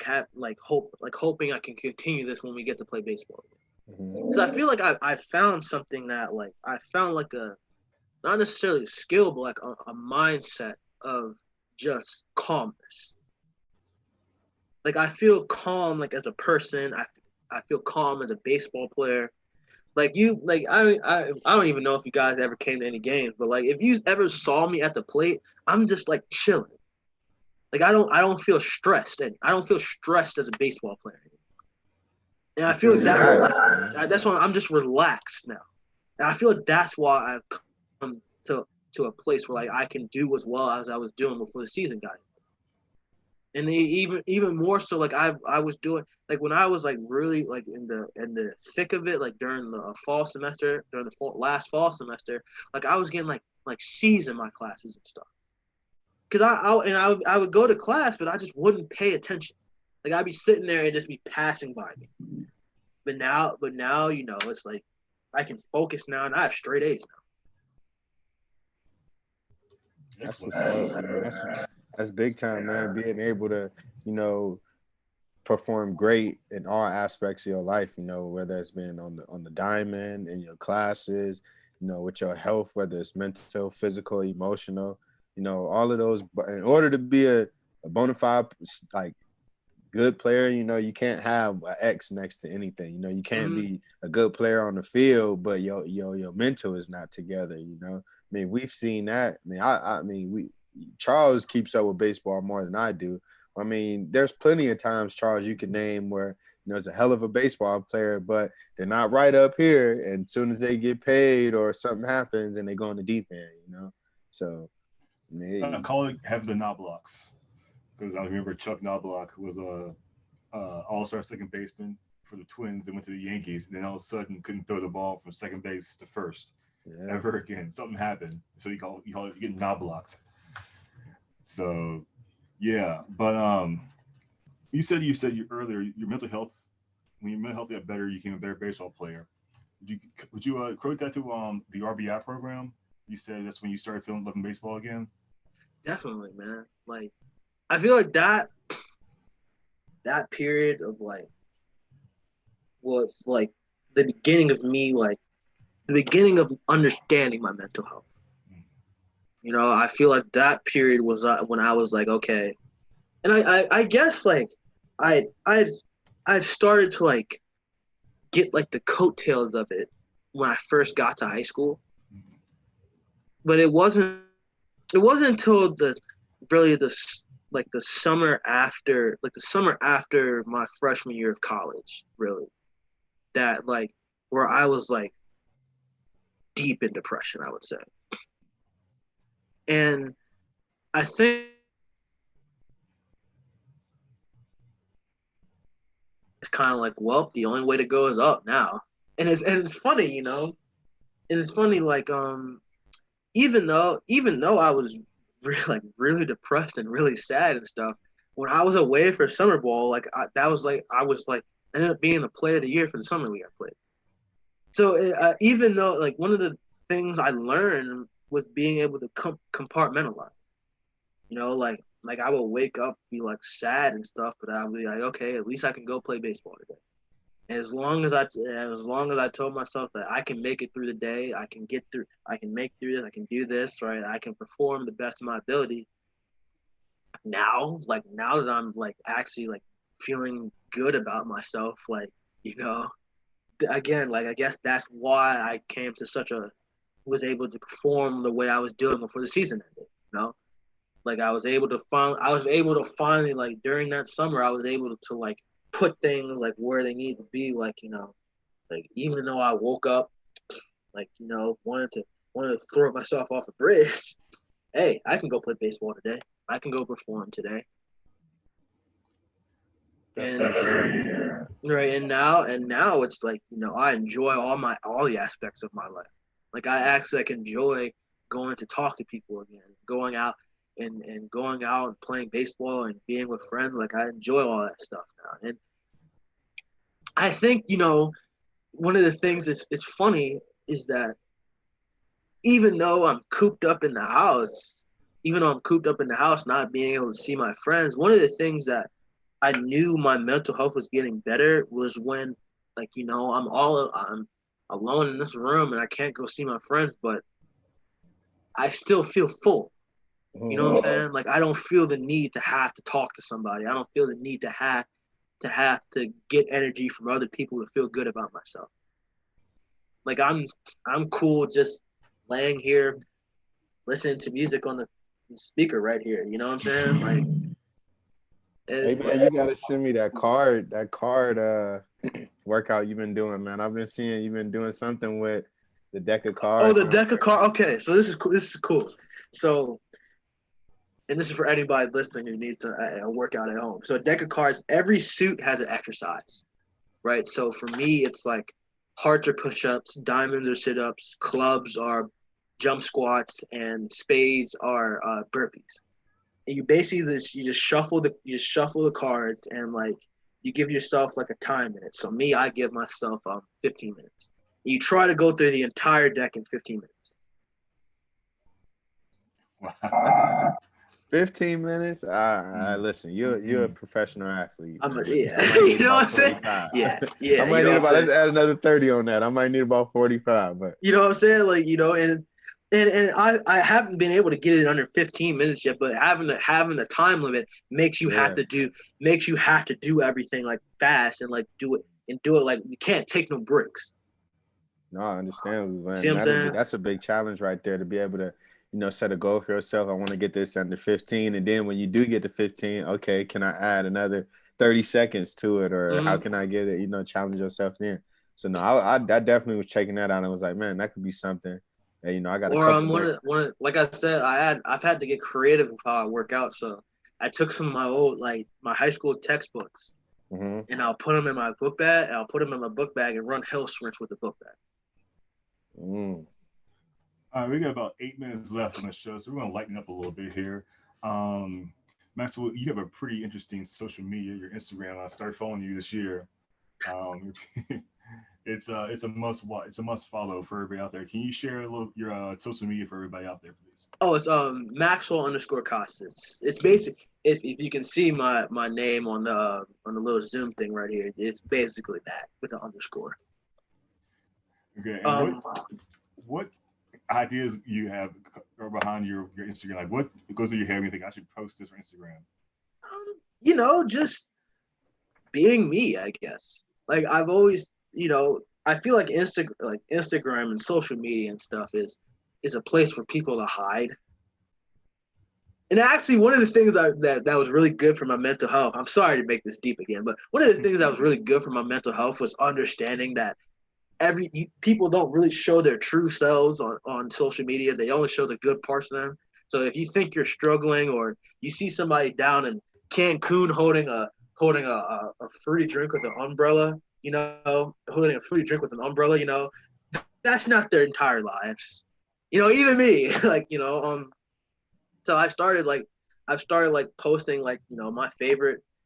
hoping I can continue this when we get to play baseball. Mhm. Because I feel like I found something that I found a not necessarily a skill, but a mindset of just calmness. Like I feel calm as a person. I feel calm as a baseball player. I don't even know if you guys ever came to any games, but if you ever saw me at the plate, I'm just chilling. I don't feel stressed, and I don't feel stressed as a baseball player. And I You feel feel like relaxed, man. that's why I'm just relaxed now. And I feel like that's why I've come to a place where I can do as well as I was doing before the season got here. And even more so, I was doing when I was really in the thick of it, during the fall semester, during the last fall semester, I was getting C's in my classes and stuff. Cause I would go to class, but I just wouldn't pay attention. I'd be sitting there and just be passing by me. But now it's I can focus now, and I have straight A's now. That's what's up, man. That's big time, man. Being able to, you know, perform great in all aspects of your life, whether it's been on the diamond, in your classes, with your health, whether it's mental, physical, emotional, all of those. But in order to be a bona fide good player, you can't have an X next to anything. You can't be a good player on the field, but your mental is not together. I mean, we've seen that. I mean, Charles keeps up with baseball more than I do. I mean, there's plenty of times, Charles, you can name where there's a hell of a baseball player, but they're not right up here. And as soon as they get paid or something happens, and they go in the deep end. So, I mean, I call it having the Knobblocks, because I remember Chuck Knobloch was a all-star second baseman for the Twins and went to the Yankees, and then all of a sudden couldn't throw the ball from second base to first ever again. Something happened, so you get knob-blocked. So yeah, but you said you earlier your mental health, when your mental health got better, you became a better baseball player. Would you credit that to the RBI program? You said that's when you started feeling loving baseball again. Definitely, man. I feel like that period of was the beginning of me the beginning of understanding my mental health. I feel like that period was when I was okay, and I guess I've started to get the coattails of it when I first got to high school, but it wasn't until the summer after my freshman year of college, really, that where I was deep in depression, I would say. And I think it's kind of well, the only way to go is up now. And it's funny, and it's funny even though I was really depressed and really sad and stuff, when I was away for summer ball, I was ended up being the player of the year for the summer league I played. So even though one of the things I learned was being able to compartmentalize. I would wake up, be sad and stuff, but I'd be okay, at least I can go play baseball today. And as long as I told myself that I can make it through the day, I can make through this, I can do this, right? I can perform the best of my ability. Now that I'm actually feeling good about myself, again, I guess that's why I came to was able to perform the way I was doing before the season ended. I was able to finally during that summer, I was able to put things where they need to be, even though I woke up wanted to throw myself off a bridge. Hey, I can go play baseball today. I can go perform today. That's Right, and now it's I enjoy all the aspects of my life. I actually enjoy going to talk to people again, going out and going out and playing baseball and being with friends. I enjoy all that stuff now. And I think, one of the things it's funny is that even though I'm cooped up in the house, not being able to see my friends, one of the things that I knew my mental health was getting better was when, like, you know, I'm alone in this room and I can't go see my friends, but I still feel full. You know what I'm saying? Like, I don't feel the need to have to talk to somebody. I don't feel the need to have to get energy from other people to feel good about myself. Like, I'm cool just laying here listening to music on the speaker right here. You know what I'm saying? Like, Hey man, you gotta send me that card workout you've been doing, man. I've been seeing you've been doing something with the deck of cards. oh, the deck of cards. Okay, so this is cool. This is cool. So, and this is for anybody listening who needs to work out at home. So, a deck of cards. Every suit has an exercise, right? So for me, it's like hearts are push-ups, diamonds are sit-ups, clubs are jump squats, and spades are burpees. And you basically just shuffle the cards, and like you give yourself like a time in it. So me, I give myself 15 minutes. You try to go through the entire deck in 15 minutes. Wow. 15 minutes. Listen, you're a professional athlete. Yeah. I might need You know about what I'm saying? 45. Yeah. I might need about, let's add another 30 on that. I might need about 45, but you know what I'm saying? Like, you know, and I haven't been able to get it under 15 minutes yet, but having the time limit makes you have to do everything like fast and like do it like you can't take no breaks. no, I understand, man. See what I'm saying? That's a big challenge right there to be able to, you know, set a goal for yourself. I want to get this under 15. And then when you do get to 15, okay, can I add another 30 seconds to it? Or how can I get it, you know, challenge yourself then? So no, I definitely was checking that out and was like, man, that could be something. And, you know, I got a couple like I said, I've had to get creative with how I work out. So I took some of my old my high school textbooks and I'll put them in my book bag. And I'll put them in my book bag and run hill sprints with the book bag. All right, we got about 8 minutes left on the show, so we're gonna lighten up a little bit here. Maxwell, you have a pretty interesting social media. Your Instagram, I started following you this year. It's a must follow for everybody out there. Can you share a little your social media for everybody out there, please? Oh, it's Maxwell_Costas. It's basic. If you can see my name on the little Zoom thing right here, it's basically that with an underscore. Okay. And what ideas you have behind your Instagram? Like, what goes through your head when you think I should post this for Instagram? You know, just being me, I guess. Like, I've always, you know, I feel like Instagram and social media and stuff is a place for people to hide. And actually, one of the things that was really good for my mental health, I'm sorry to make this deep again, but one of the things that was really good for my mental health was understanding that people don't really show their true selves on social media. They only show the good parts of them. So if you think you're struggling or you see somebody down in Cancun holding a fruity drink with an umbrella, you know, that's not their entire lives. You know, even me, like, you know, so I've started posting like, you know,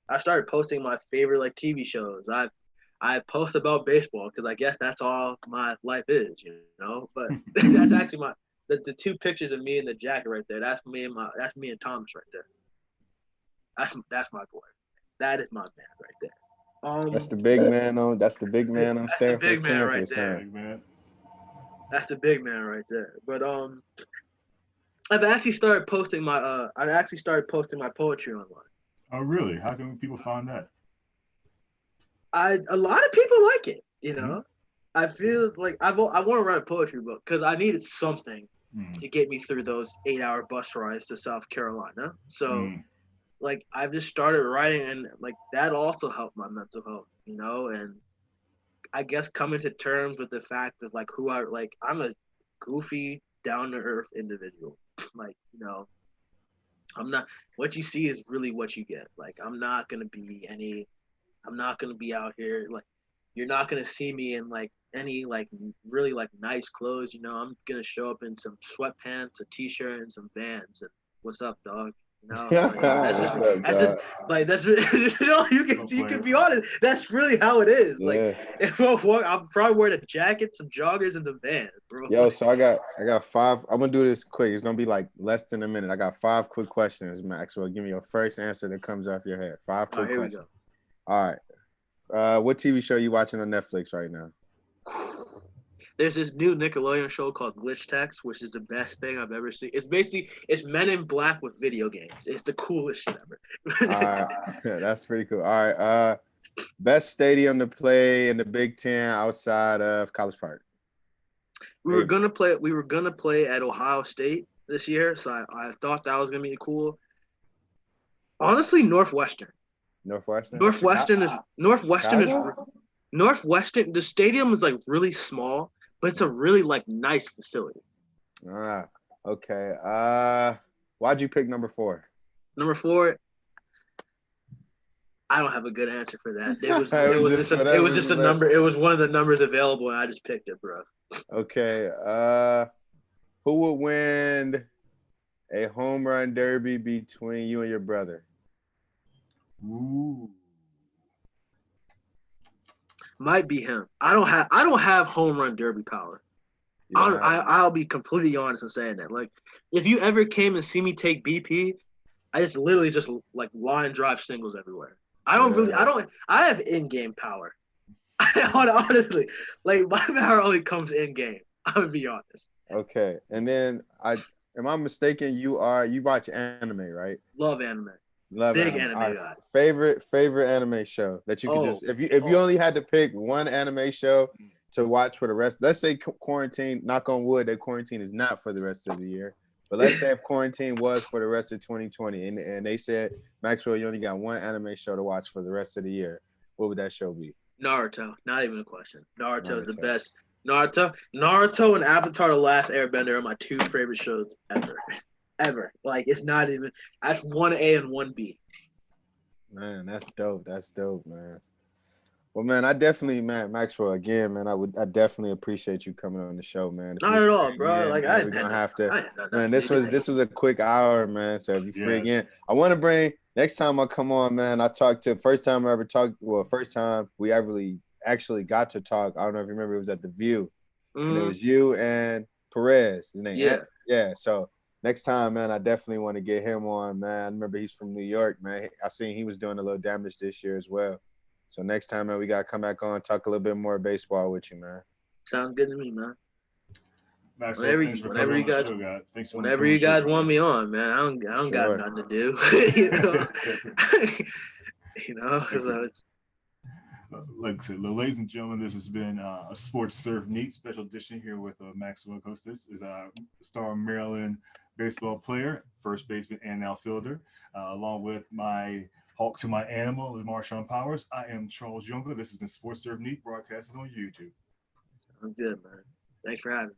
I started posting my favorite like TV shows. I post about baseball because I guess that's all my life is, you know. But that's actually the two pictures of me in the jacket right there. That's me and Thomas right there. That's my boy. That is my man right there. That's the big man on Stanford's campus, right there. That's the big man right there. But I've actually started posting my poetry online. Oh, really? How can people find that? A lot of people like it, you know. I feel like I want to write a poetry book because I needed something to get me through those 8-hour bus rides to South Carolina. So, like, I've just started writing, and like that also helped my mental health, you know. And I guess coming to terms with the fact that like I'm a goofy, down to earth individual. Like, you know, I'm not. What you see is really what you get. Like, I'm not gonna be out here like you're not gonna see me in like any like really like nice clothes, you know. I'm gonna show up in some sweatpants, a t-shirt, and some Vans. And what's up, dog? No, like, What's up, that's just dog? like that's you can be honest. That's really how it is. Like Yeah. if I'm probably wearing a jacket, some joggers, and the van, bro. Yo, so I got five. I'm gonna do this quick. It's gonna be like less than a minute. I got 5 quick questions, Maxwell. Give me your first answer that comes off your head. Five All right, quick here we questions. go. All right. What TV show you watching on Netflix right now? There's this new Nickelodeon show called Glitch Text, which is the best thing I've ever seen. It's Men in Black with video games. It's the coolest shit ever. All right. That's pretty cool. All right. Best stadium to play in the Big Ten outside of College Park. We were gonna play at Ohio State this year, so I thought that was gonna be cool. Honestly, Northwestern. Northwestern. Northwestern. The stadium is like really small, but it's a really like nice facility. Okay. Why'd you pick number 4? Number 4, I don't have a good answer for that. It was just a number. It was one of the numbers available, and I just picked it, bro. Okay. Who would win a home run derby between you and your brother? Ooh. Might be him. I don't have home run derby power. I'll be completely honest in saying that. Like, if you ever came and see me take BP, I just literally just like line drive singles everywhere. I have in-game power. Honestly, like my power only comes in-game. I'm gonna be honest. Okay, and then am I mistaken? You watch anime, right? Love anime. Love Big anime guy. Favorite anime show that you could just if you only had to pick one anime show to watch for the rest. Let's say quarantine. Knock on wood, that quarantine is not for the rest of the year. But let's say if quarantine was for the rest of 2020, and they said, Maxwell, you only got one anime show to watch for the rest of the year, what would that show be? Naruto. Not even a question. Naruto is the best. Naruto and Avatar: The Last Airbender are my 2 favorite shows ever. Like, it's not even. That's 1A and 1B. Man, that's dope. That's dope, man. Well, man, I definitely, Maxwell, again, man, I definitely appreciate you coming on the show, man. Not at all, bro. Again, like, man, we're gonna have to, man. This was a quick hour, man. So if you free again, I want to bring next time I come on, man. First time I ever talked. Well, first time we actually got to talk. I don't know if you remember. It was at the View, and it was you and Perez. His name, yeah. So next time, man, I definitely want to get him on, man. I remember he's from New York, man. I seen he was doing a little damage this year as well. So next time, man, we got to come back on, talk a little bit more baseball with you, man. Sounds good to me, man. Maxwell, whenever you guys want me on, man, I don't got nothing to do. you know, so it's. Like I said, ladies and gentlemen, this has been a Sports Serve Neat special edition here with Maxwell Costas. Is a star Maryland baseball player, first baseman and outfielder, along with my Hawk to my animal is Marshawn Powers. I am Charles Younger. This has been Sports Serve Neat, broadcasting on YouTube. I'm good, man. Thanks for having me.